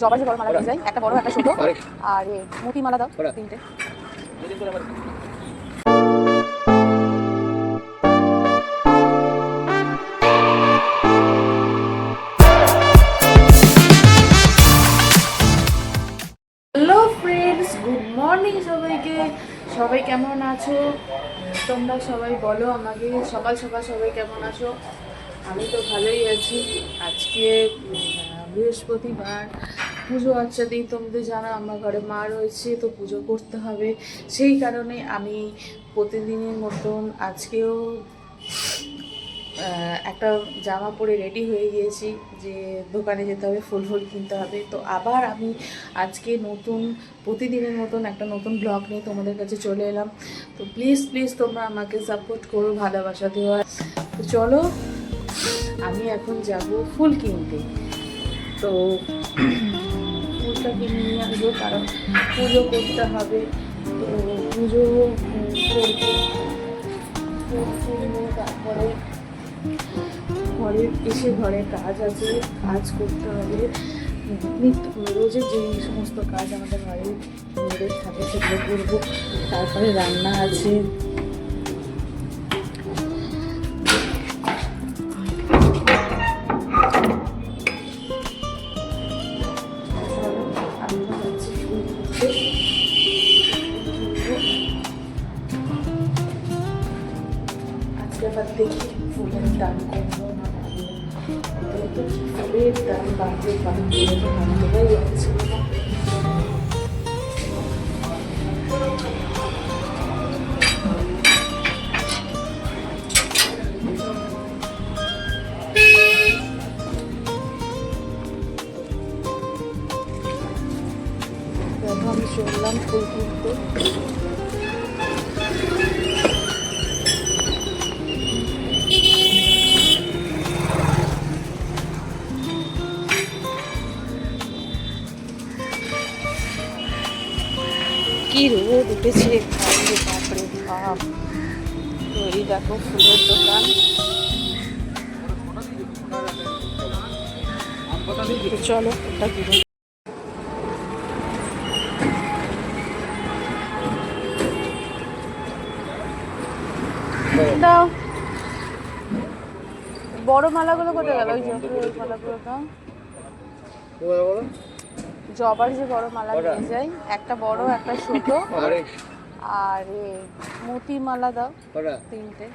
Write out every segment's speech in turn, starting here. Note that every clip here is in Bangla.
জবার যে বড় মালা দিয়ে যায়, একটা বড় একটা ছোট, আর মতি মালা দাও 3টে। হ্যালো ফ্রেন্ডস, গুড মর্নিং সবাইকে। সবাই কেমন আছো? তোমরা সবাই বলো আমাকে, সকাল সকাল সবাই কেমন আছো? আমি তো ভালোই আছি। আজকে বৃহস্পতিবার, পুজো আচ্ছা দিই। তোমাদের জানো আমার ঘরে মা রয়েছে, তো পুজো করতে হবে। সেই কারণে আমি প্রতিদিনের মতন আজকেও একটা জামা পরে রেডি হয়ে গিয়েছি যে দোকানে যেতে হবে, ফুল ফুল কিনতে হবে। তো আবার আমি আজকে নতুন প্রতিদিনের মতন একটা নতুন ব্লগ নিয়ে তোমাদের কাছে চলে এলাম। তো প্লিজ প্লিজ তোমরা আমাকে সাপোর্ট করো, ভালোবাসা দেওয়া। তো চলো, আমি এখন যাব ফুল কিনতে। তো ফুলটা কিনে নিয়ে আসবো, কারণ পুজো করতে হবে। তো পুজো করবো, তারপরে ঘরে কাজ আছে, কাজ করতে হবে। রোজের যে সমস্ত কাজ আমাদের ঘরে থাকে সেগুলো করবো। তারপরে রান্না আছে। আজকে আবার দেখি ফুলের দাম কমবো না, যেহেতু ফুলের দাম বাড়তে বাড়তেই যাচ্ছে। আমি চললাম ফুল কিনতে। কি রোদ উঠেছে, বাপরে বাপ। তো এই দেখো ফুলের দোকান। চলো ওটা কিনে দাও। বড় মালাগুলো কোথায় গেল? ওই মালাগুলো দাও। জবার যে বড় মালা নিয়ে যাই, একটা বড় একটা ছোট, আর মতি মালা দাও 3টে।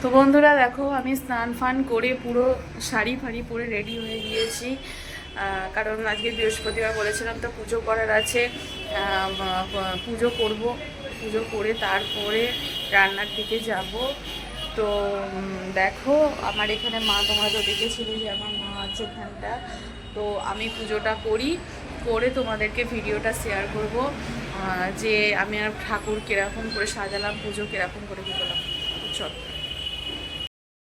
তো বন্ধুরা দেখো, আমি স্নান ফান করে পুরো শাড়ি ফাড়ি পরে রেডি হয়ে গিয়েছি, কারণ আজকে বৃহস্পতিবার বলেছিলাম তো পুজো করার আছে। পুজো করব, পুজো করে তারপরে রান্নার দিকে যাব। তো দেখো আমার এখানে মা, তোমরা তো দেখেছিলে যে আমার মা আছে এখানটা। তো আমি পুজোটা করে তোমাদেরকে ভিডিওটা শেয়ার করব যে আমি আর ঠাকুর কীরকম করে সাজালাম, পুজো কীরকম করে কী করলাম। চল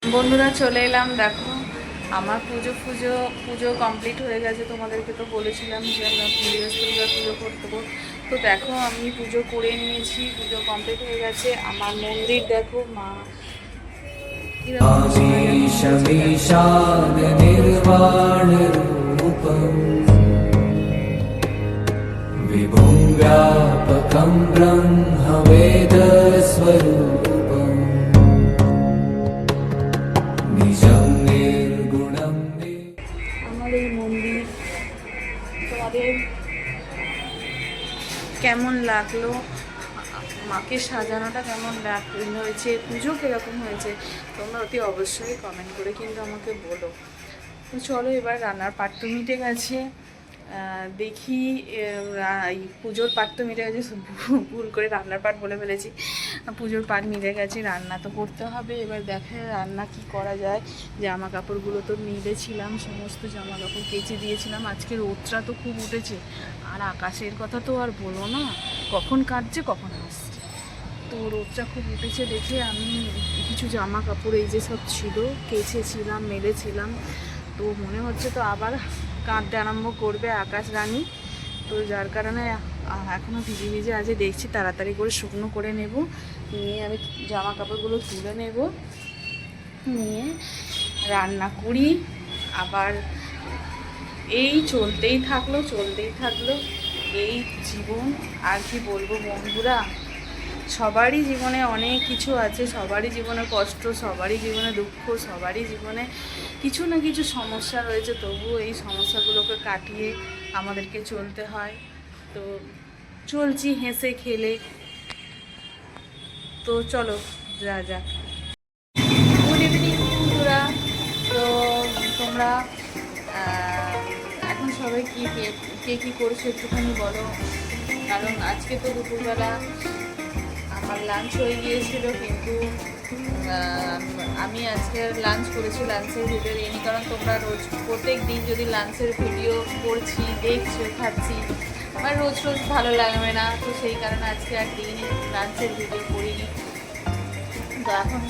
বন্ধুরা, চলে এলাম। দেখো আমার পুজো কমপ্লিট হয়ে গেছে। তোমাদেরকে তো বলেছিলাম যে আমরা বৃহস্পতিবার পুজো করতে। তো দেখো আমি পুজো করে নিয়েছি, পুজো কমপ্লিট হয়ে গেছে। আমার মন্দির দেখো, মা विभुं व्यापकं ब्रह्मवेदस्वरूपम् निजं निर्गुणं। আমার এই মন্দির তোমাদের কেমন লাগলো? মাকে সাজানোটা কেমন হয়েছে, পুজো কীরকম হয়েছে, তোমরা অতি অবশ্যই কমেন্ট করে কিন্তু আমাকে বলো। তো চলো, এবার রান্নার পাট তো মিটে গেছে। দেখি পুজোর পাট তো মিটে গেছে, ভুল করে রান্নার পাট বলে ফেলেছি। পুজোর পাট মিটে গেছে, রান্না তো করতে হবে। এবার দেখে রান্না কি করা যায়। জামা কাপড়গুলো তো মিলেছিলাম, সমস্ত জামা কাপড় কেচে দিয়েছিলাম। আজকে রোদটা তো খুব উঠেছে, আর আকাশের কথা তো আর বলো না, কখন কাটছে কখন আসছে। তো রোদটা খুব উঠেছে দেখে আমি কিছু জামা কাপড় এই যে সব ছিল কেচেছিলাম, মেলেছিলাম। তো মনে হচ্ছে তো আবার কাঁদতে আরম্ভ করবে আকাশ রানী। তো যার কারণে এখনও ভিজে ভিজে আছে, দেখছি তাড়াতাড়ি করে শুকনো করে নেব, নিয়ে আমি জামা কাপড়গুলো তুলে নেব। নিয়ে রান্না করি। আবার এই চলতেই থাকলো এই জীবন। আর কি বলবো বন্ধুরা, সবারই জীবনে অনেক কিছু আছে, সবারই জীবনে কষ্ট, সবারই জীবনে দুঃখ, সবারই জীবনে কিছু না কিছু সমস্যা রয়েছে। তবুও এই সমস্যাগুলোকে কাটিয়ে আমাদেরকে চলতে হয়। তো চলছি হেসে খেলে। তো চলো যাক। গুড ইভিনিং বন্ধুরা। তো তোমরা এখন সবাই কে কী করছো একটুখানি বলো। কারণ আজকে তো দুপুরবেলা আমার লাঞ্চ হয়ে গিয়েছিল, কিন্তু আমি আজকে লাঞ্চ করেছি, লাঞ্চের ভিডিও দিইনি। কারণ তোমরা রোজ প্রত্যেক দিন যদি লাঞ্চের ভিডিও করছি, দেখছো, খাচ্ছি, আমার রোজ ভালো লাগবে না। তো সেই কারণে আজকে আর দিইনি, লাঞ্চের ভিডিও করিনি। তো এখন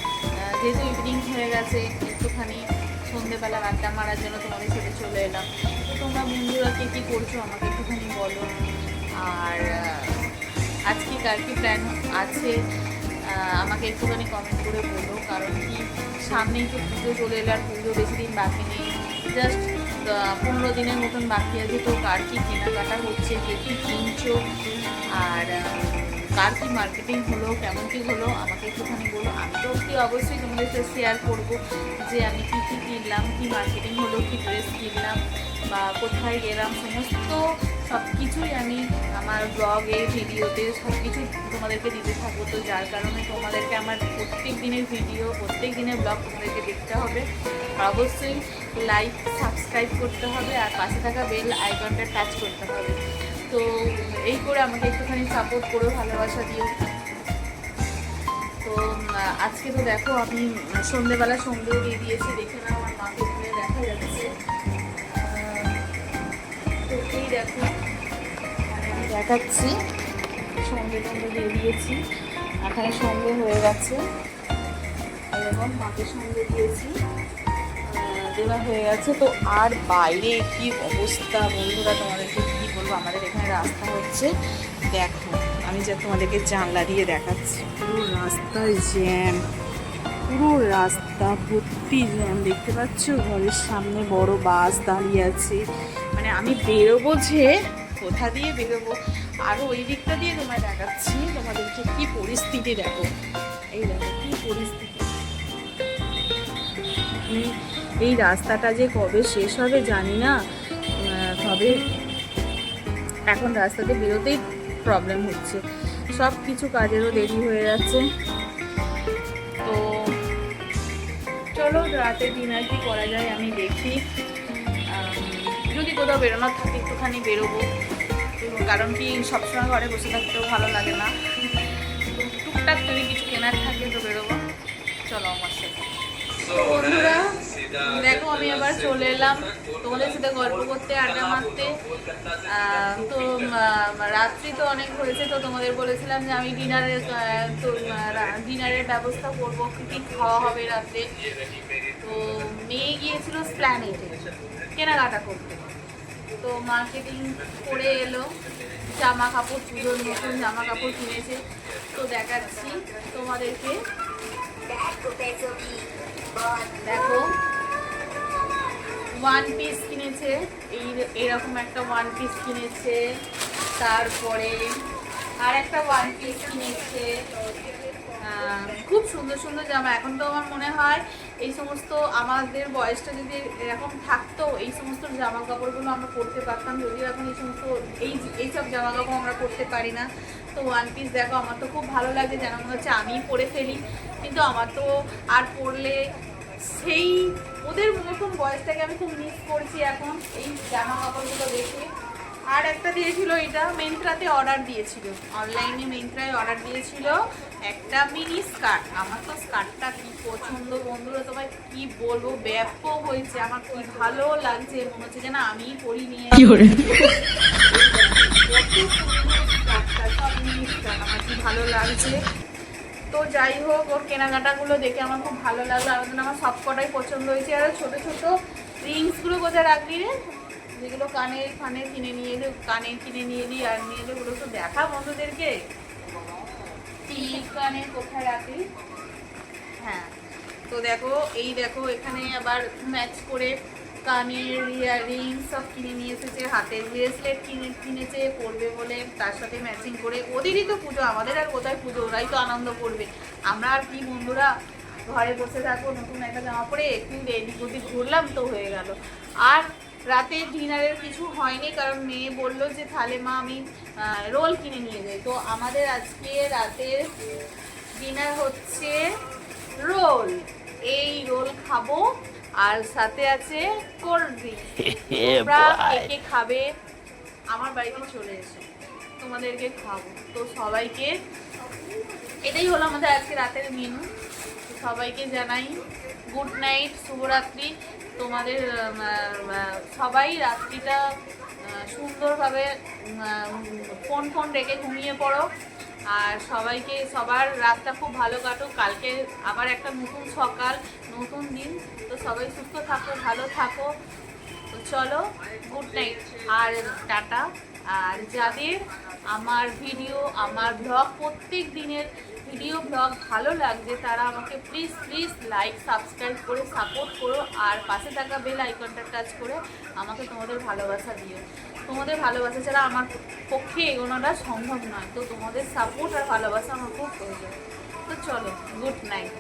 যেহেতু ইভিনিং হয়ে গেছে, একটুখানি সন্ধেবেলা আড্ডা মারার জন্য তোমাদের সাথে চলে এলাম। তো তোমরা বন্ধুরা কে কী করছো আমাকে একটুখানি বলো। আর আজকে কার কী প্ল্যান আছে আমাকে একটুখানি কমেন্ট করে বলো। কারণ কি সামনেই তো পুজো চলে এলো, আর পুজো বেশি দিন বাকি নেই, জাস্ট 15 দিনের মতন বাকি আছে। তো কার কী কেনাকাটা হচ্ছে, কে কী কিনছো, আর কার কী মার্কেটিং হলো, কেমন কী হলো আমাকে একটুখানি বলো। আমি তো অবশ্যই তোমাদের সাথে শেয়ার করবো যে আমি কী কী কিনলাম, কী মার্কেটিং হলো, কী ড্রেস কিনলাম বা কোথায় গেলাম, সব কিছুই আমি আমার ব্লগে, ভিডিওতে সব কিছু তোমাদেরকে দিতে থাকবো। তো যার কারণে তোমাদেরকে আমার প্রত্যেক দিনের ভিডিও, প্রত্যেক দিনের ব্লগ তোমাদেরকে দেখতে হবে। অবশ্যই লাইক, সাবস্ক্রাইব করতে হবে, আর পাশে থাকা বেল আইকনটা টাচ করতে হবে। তো এই করে আমাকে একটুখানি সাপোর্ট করো, ভালোবাসা দিও। তো আজকে তো দেখো আমি সন্ধেবেলা সন্ধেও দিয়ে দিয়েছি, দেখে নাও আমার মাকে এখানে দেখা যাচ্ছে। তো এই দেখো আমি দেখাচ্ছি, সন্ধে দিয়ে দিয়েছি, এখানে সন্ধে হয়ে গেছে। এবং মাকে সন্ধে দিয়েছি, দেওয়া হয়ে গেছে। তো আর বাইরে কি অবস্থা বন্ধুরা, তোমাদেরকে কী বলবো। আমাদের এখানে রাস্তা হচ্ছে, দেখো আমি যা তোমাদেরকে জানলা দিয়ে দেখাচ্ছি, পুরো রাস্তায় জ্যাম, পুরো রাস্তা ভর্তি জ্যাম। দেখতে পাচ্ছ ঘরের সামনে বড় বাস দাঁড়িয়ে আছে। মানে আমি বেরোবো যে কোথা দিয়ে বেরোবো, আরও ওই দিকটা দিয়ে তোমায় দেখাচ্ছি, তোমাদেরকে কি পরিস্থিতি দেখো। এই দেখো কি পরিস্থিতি। এই রাস্তাটা যে কবে শেষ হবে জানি না, তবে এখন রাস্তাতে বেরোতেই প্রবলেম হচ্ছে, সব কিছু কাজেরও দেরি হয়ে যাচ্ছে। তো চলো রাতে ডিনার কি করা যায় আমি দেখি। যদি কোথাও বেরোনোর থাকে একটুখানি বেরোবো, কারণ কি সবসময় ঘরে বসে থাকতেও ভালো লাগে না। টুকটাক যদি কিছু কেনার থাকে তো বেরোবো। চলো আমার সাথে। বন্ধুরা দেখো আমি আবার চলে এলাম তোমাদের সাথে গল্প করতে, আড্ডা মারতে। তো রাত্রি তো অনেক হয়েছে, তো তোমাদের বলেছিলাম যে আমি ডিনারের ব্যবস্থা করবো, কী কী খাওয়া হবে রাত্রে। তো মেয়ে গিয়েছিল স্প্ল্যানেডে কেনাকাটা করতে, তো মার্কেটিং করে এলো, জামা কাপড়, পুজোর নতুন জামা কাপড় কিনেছে। তো দেখাচ্ছি তোমাদেরকে, দেখো ওয়ান পিস কিনেছে, এইরকম একটা ওয়ান পিস কিনেছে, তারপরে আর একটা ওয়ান পিস কিনেছে। খুব সুন্দর সুন্দর জামা। এখন তো আমার মনে হয় এই সমস্ত আমাদের বয়সটা যদি এরকম থাকতো, এই সমস্ত জামা কাপড়গুলো আমরা পরতে পারতাম। যদিও এখন এইসব জামা কাপড় আমরা পরতে পারি না। তো ওয়ান পিস দেখো আমার তো খুব ভালো লাগে, যেন মনে হচ্ছে আমিই পরে ফেলি, কিন্তু আমার তো আর পরলে সেই ওদের মতন বয়সটাকে আমি খুব মিস করছি এখন এই জামা কাপড়গুলো দেখে। আর একটা দিয়েছিল, এটা মিন্ত্রাতে অর্ডার দিয়েছিল, অনলাইনে মিন্ত্রায় অর্ডার দিয়েছিল একটা মিনি স্কার্ট। আমার তো স্কার্টটা কি পছন্দ বন্ধুরা, তোমায় কি বলবো, ব্যাপক হয়েছে, আমার কি ভালো লাগছে, মনে হচ্ছে যেন আমিই পরি নিয়ে। সব মিনি স্কার্ট আমার কি ভালো লাগছে। তো যাই হোক, ওর কেনাকাটাগুলো দেখে আমার খুব ভালো লাগলো, আমার সব কটাই পছন্দ হয়েছে। আর ছোটো ছোটো রিংসগুলো কোথায় রাখবি রে, যেগুলো কানের কিনে নিয়ে এলি, আর নিয়ে এলে, ওগুলো তো দেখা বন্ধুদেরকে, টিপ কানে কোথায় রাখি। হ্যাঁ, তো দেখো দেখো এখানে আবার ম্যাচ করে কানের ইয়াররিং সব কিনে নিয়ে এসেছে, হাতের ব্রেসলেট কিনেছে পরবে বলে, তার সাথে ম্যাচিং করে। ওদেরই তো পুজো, আমাদের আর কোথায় পুজো, ওরাই তো আনন্দ করবে। আমরা আর কি বন্ধুরা ঘরে বসে থাকবো, নতুন একটা জামা পরে একটু এদিক ওদিক ঘুরলাম তো হয়ে গেল। আর রাতে ডিনারের কিছু হয়নি, কারণ মেয়ে বললো যে তাহলে মা আমি রোল কিনে নিয়ে যাই। তো আমাদের আজকে রাতের ডিনার হচ্ছে রোল। এই রোল খাবো, আর সাথে আছে কোল্ড ড্রিঙ্ক। তোমরা কে খাবে আমার বাড়িতে চলে এসো, তোমাদেরকে খাবো। তো সবাইকে এটাই হলো আমাদের আজকে রাতের মেনু। সবাইকে জানাই গুড নাইট, শুভরাত্রি। তোমাদের সবাই রাত্রিটা সুন্দরভাবে ফোন রেখে ঘুমিয়ে পড়ো। আর সবাইকে সবার রাতটা খুব ভালো কাটুক। কালকে আবার একটা নতুন সকাল, নতুন দিন। তো সবাই সুস্থ থাকো, ভালো থাকো। তো চলো, গুড নাইট আর টাটা। আর যাদের আমার ভিডিও, আমার ব্লগ, প্রত্যেক দিনের ভিডিও ব্লগ ভালো লাগছে, তারা আমাকে প্লিজ লাইক সাবস্ক্রাইব করে সাপোর্ট করো। আর পাশে থাকা বেল আইকনটা টাচ করে আমাকে তোমাদের ভালোবাসা দিও। তোমাদের ভালোবাসা ছাড়া আমার পক্ষে এগোনোটা সম্ভব নয়। তো তোমাদের সাপোর্ট আর ভালোবাসা আমার খুব প্রয়োজন। তো চলো, গুড নাইট।